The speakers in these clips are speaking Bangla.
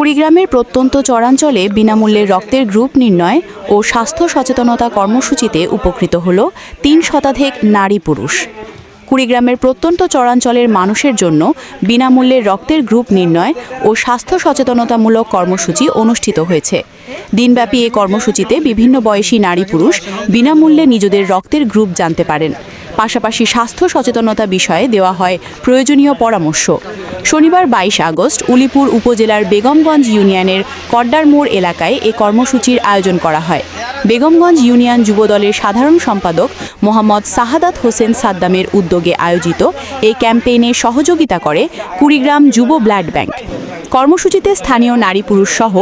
কুড়িগ্রামের প্রত্যন্ত চরাঞ্চলে বিনামূল্যে রক্তের গ্রুপ নির্ণয় ও স্বাস্থ্য সচেতনতা কর্মসূচিতে উপকৃত হল ৩ শতাধিক নারী পুরুষ। কুড়িগ্রামের প্রত্যন্ত চরাঞ্চলের মানুষের জন্য বিনামূল্যে রক্তের গ্রুপ নির্ণয় ও স্বাস্থ্য সচেতনতামূলক কর্মসূচি অনুষ্ঠিত হয়েছে। দিনব্যাপী এই কর্মসূচিতে বিভিন্ন বয়সী নারী পুরুষ বিনামূল্যে নিজেদের রক্তের গ্রুপ জানতে পারেন। পাশাপাশি স্বাস্থ্য সচেতনতা বিষয়ে দেওয়া হয় প্রয়োজনীয় পরামর্শ। শনিবার ২২ আগস্ট উলিপুর উপজেলার বেগমগঞ্জ ইউনিয়নের কড্ডার মোড় এলাকায় এ কর্মসূচির আয়োজন করা হয়। বেগমগঞ্জ ইউনিয়ন যুবদলের সাধারণ সম্পাদক মোহাম্মদ সাহাদাত হোসেন সাদ্দামের উদ্যোগে আয়োজিত এই ক্যাম্পেইনে সহযোগিতা করে কুড়িগ্রাম যুব ব্লাড ব্যাংক। কর্মসূচিতে স্থানীয় নারী পুরুষ সহ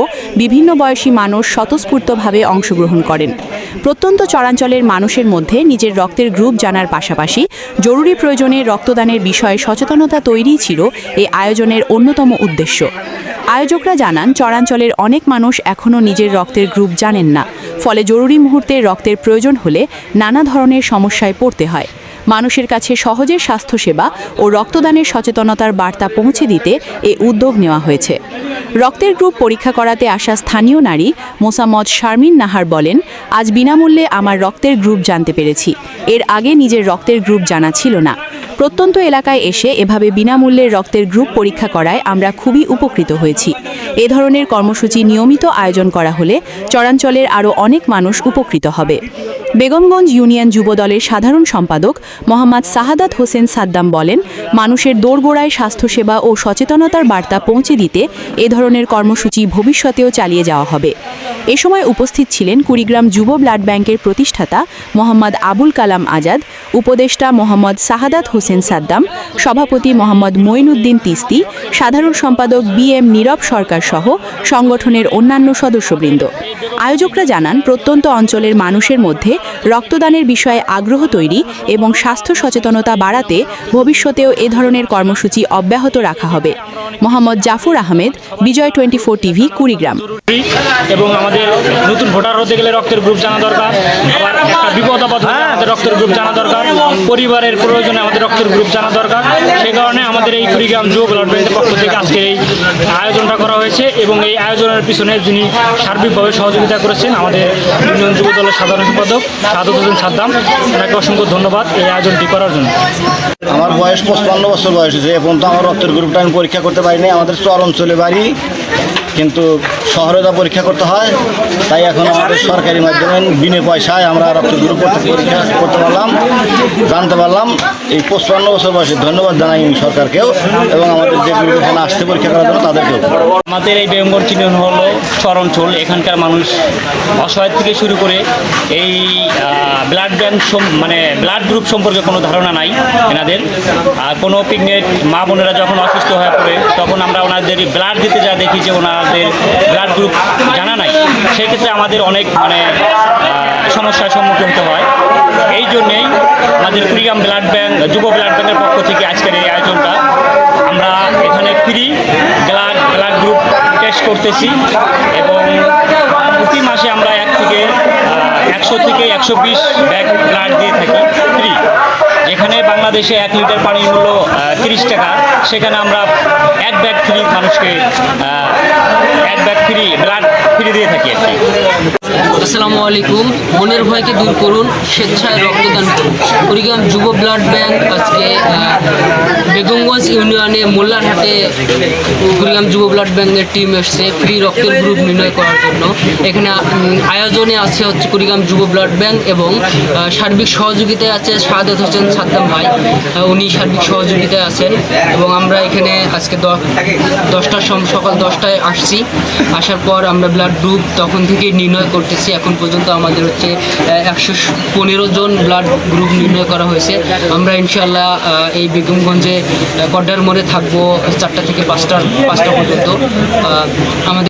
বিভিন্ন বয়সী মানুষ স্বতঃস্ফূর্তভাবে অংশগ্রহণ করেন। প্রত্যন্ত চরাঞ্চলের মানুষের মধ্যে নিজের রক্তের গ্রুপ জানার পাশাপাশি জরুরি প্রয়োজনে রক্তদানের বিষয়ে সচেতনতা তৈরিই ছিল এই আয়োজনের অন্যতম উদ্দেশ্য। আয়োজকরা জানান, চরাঞ্চলের অনেক মানুষ এখনও নিজের রক্তের গ্রুপ জানেন না, ফলে জরুরি মুহূর্তে রক্তের প্রয়োজন হলে নানা ধরনের সমস্যায় পড়তে হয়। মানুষের কাছে সহজে স্বাস্থ্যসেবা ও রক্তদানের সচেতনতার বার্তা পৌঁছে দিতে এ উদ্যোগ নেওয়া হয়েছে। রক্তের গ্রুপ পরীক্ষা করাতে আসা স্থানীয় নারী মোসাম্মদ শারমিন নাহার বলেন, আজ বিনামূল্যে আমার রক্তের গ্রুপ জানতে পেরেছি। এর আগে নিজের রক্তের গ্রুপ জানা ছিল না। প্রত্যন্ত এলাকায় এসে এভাবে বিনামূল্যে রক্তের গ্রুপ পরীক্ষা করায় আমরা খুবই উপকৃত হয়েছি। এ ধরনের কর্মসূচি নিয়মিত আয়োজন করা হলে চরাঞ্চলের আরও অনেক মানুষ উপকৃত হবে। বেগমগঞ্জ ইউনিয়ন যুবদলের সাধারণ সম্পাদক মোহাম্মদ সাহাদাত হোসেন সাদ্দাম বলেন, মানুষের দোরগোড়ায় স্বাস্থ্যসেবা ও সচেতনতার বার্তা পৌঁছে দিতে এ ধরনের কর্মসূচি ভবিষ্যতেও চালিয়ে যাওয়া হবে। এ সময় উপস্থিত ছিলেন কুড়িগ্রাম যুব ব্লাড ব্যাংকের প্রতিষ্ঠাতা মোহাম্মদ আবুল কালাম আজাদ, উপদেষ্টা মোহাম্মদ সাহাদাত হোসেন সাদ্দাম, সভাপতি মোহাম্মদ মঈনুদ্দিন তিস্তি, সাধারণ সম্পাদক BM নীরব সরকার সহ সংগঠনের অন্যান্য সদস্যবৃন্দ। আয়োজকরা জানান, প্রত্যন্ত অঞ্চলের মানুষের মধ্যে রক্তদানের বিষয়ে আগ্রহ তৈরি এবং স্বাস্থ্য সচেতনতা বাড়াতে ভবিষ্যতেও এ ধরনের কর্মসূচি অব্যাহত রাখা হবে। মোহাম্মদ জাফর আহমেদ, বিজয় 24 টিভি, কুড়িগ্রাম। এবং আমাদের নতুন ভোটার হতে গেলে রক্তের গ্রুপ জানা দরকার। আবার একটা বিপদ আপদ হলে আমাদের রক্তের গ্রুপ জানা দরকার। পরিবারের প্রয়োজনে আমাদের রক্তের গ্রুপ জানা দরকার। সেই কারণে আমাদের এই কুড়িগ্রাম যুব ব্লাড ব্যাংকের পক্ষ থেকে আজকে এই আয়োজনটা করা হয়েছে এবং এই আয়োজনের পিছনে যিনি সার্বিকভাবে সহযোগিতা করেছেন আমাদের ইউনিয়ন যুব দলের সাধারণ সম্পাদক সাহাদাত হোসেন সাদ্দাম, ওনাকে অসংখ্য ধন্যবাদ এই আয়োজনটি করার জন্য। আমার বয়স 55 বছর বয়স হয়েছে। এখন তো আমার রক্তের গ্রুপটা আমি পরীক্ষা করতে পারিনি। আমাদের চর অঞ্চলে বাড়ি, কিন্তু শহরে যা পরীক্ষা করতে হয়, তাই এখন আমাদের সরকারি মাধ্যমে বিনা পয়সায় আমরা রক্তের গ্রুপ পরীক্ষা করতে পারলাম, জানতে পারলাম। এই 55 বছর বয়সে ধন্যবাদ জানাই সরকারকেও এবং আমাদের যে গ্রুপ এখানে আসতে পরীক্ষা করার জন্য তাদেরকেও। আমাদের এই বেগমগঞ্জ ইউনিয়ন হলো চর অঞ্চল। এখানকার মানুষ অসহায় থেকে শুরু করে এই ব্লাড ব্যাংক মানে ব্লাড গ্রুপ সম্পর্কে কোনো ধারণা নাই এনাদের। আর কোনো প্রেগনেন্ট মা বোনেরা যখন অসুস্থ হয়ে পড়ে তখন আমরা ওনাদের ব্লাড দিতে যা দেখি যে ওনাদের ব্লাড গ্রুপ জানা নাই। সেক্ষেত্রে আমাদের অনেক সমস্যার সম্মুখীন হতে হয়। এই জন্যেই আমাদের কুড়িগ্রাম ব্লাড ব্যাংক যুব ব্লাড ব্যাংকের পক্ষ থেকে আজকের এই আয়োজনটা। আমরা এখানে ফ্রি ব্লাড গ্রুপ টেস্ট করতেছি এবং প্রতি মাসে আমরা 100 থেকে 120 ব্যাগ ব্লাড দিয়ে থাকি ফ্রি। যেখানে বাংলাদেশে 1 লিটার পানির মূল্য 30 টাকা, সেখানে আমরা 1 ব্যাগ ফ্রি মানুষকে 1 ব্যাগ ফ্রি ব্লাড ফ্রি দিয়ে থাকি আর কি। আসসালামু আলাইকুম। মনের ভয়কে দূর করুন, স্বেচ্ছায় রক্তদান করুন। কুড়িগ্রাম যুব ব্লাড ব্যাংক আজকে বেগমগঞ্জ ইউনিয়নে মোল্লারহাটে কুড়িগ্রাম যুব ব্লাড ব্যাংকের টিম এসছে ফ্রি রক্তের গ্রুপ নির্ণয় করার জন্য। এখানে আয়োজনে আছে হচ্ছে কুড়িগ্রাম যুব ব্লাড ব্যাংক এবং সার্বিক সহযোগিতায় আছে সাহাদাত হোসেন সাদ্দাম ভাই, উনি সার্বিক সহযোগিতায় আছেন। এবং আমরা এখানে আজকে সকাল 10টায় আসছি। আসার পর আমরা ব্লাড গ্রুপ তখন থেকেই নির্ণয় করতেছি। এখন পর্যন্ত আমাদের হচ্ছে 115 জন ব্লাড গ্রুপ নির্ণয় করা হয়েছে। আমরা ইনশাআল্লাহ এই বেগমগঞ্জে কড্ডার মোড়ে থাকবো 4টা থেকে 5টা পর্যন্ত। আমাদের